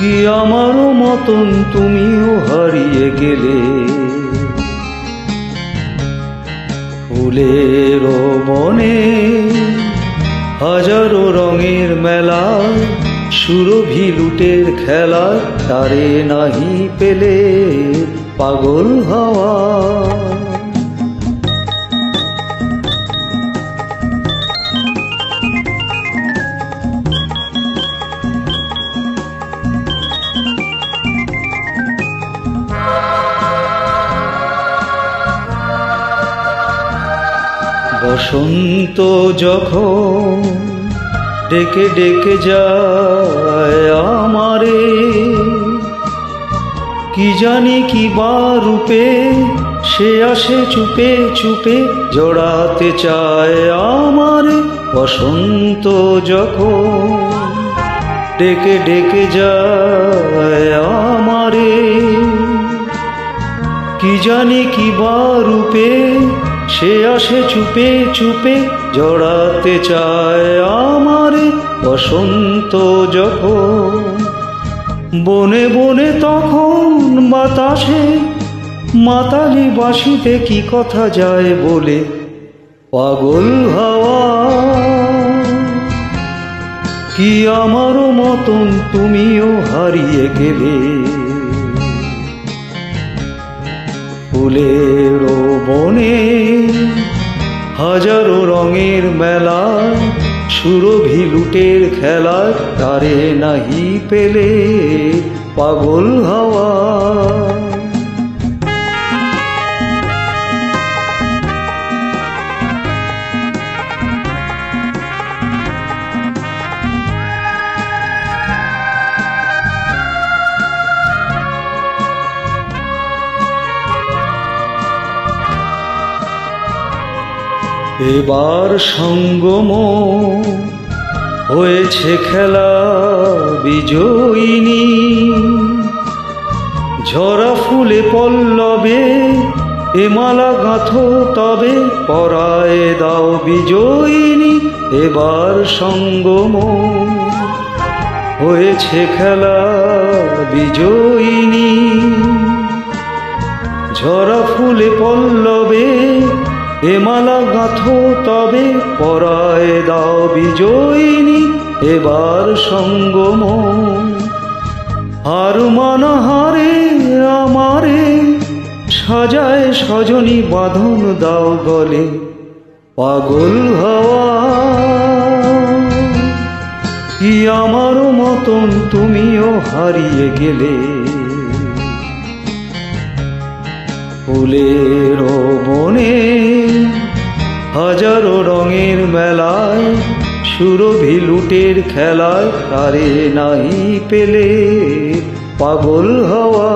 কি আমারও মতন তুমিও হারিয়ে গেলে। ফুলের বনে হাজারো রঙের মেলা, সুরভি লুটের খেলা, তারে নাহি পেলে পাগল হাওয়া। বসন্ত যখন ডেকে ডেকে যায় আমারে, কি জানি কি বা রূপে সে আসে চুপে চুপে, জড়াতে চায় আমারে। বসন্ত যখন ডেকে ডেকে যায় আমারে, কি জানি কি বা রূপে সে আসে চুপে চুপে, জড়াতে চায় আমারে। বসন্ত যখন বনে বনে তখন বাতাসে মাতালি বাঁশিতে কি কথা যায় বলে, পাগল হাওয়া। কি আমারও মতন তুমিও হারিয়ে গেলে। ফুলের বনে হাজারো রঙের মেলা, সুরভি লুটের খেলা, তারে নাহি পেলে পাগল হাওয়া। এবার সঙ্গম হয়েছে খেলা বিজয়িনী, ঝরা ফুলে পল্লবে এ মালা গাঁথো তবে, পরায় দাও বিজয়িনী। এবার সঙ্গম হয়েছে খেলা বিজয়িনী, ঝরা ফুলে পল্লবে এ মালা গাঁথো তবে, পরায় দাও বিজয়িনী। এবার সঙ্গম হার মানা হারে আমারে, সাজায় সজনী বাঁধন দাও গলে, পাগল হাওয়া। কি আমারও মতন তুমিও হারিয়ে গেলে। ফুলের বনে হাজারো রঙের মেলায়, সুরভি লুটের খেলায়, তারে নাহি পেলে পাগল হাওয়া।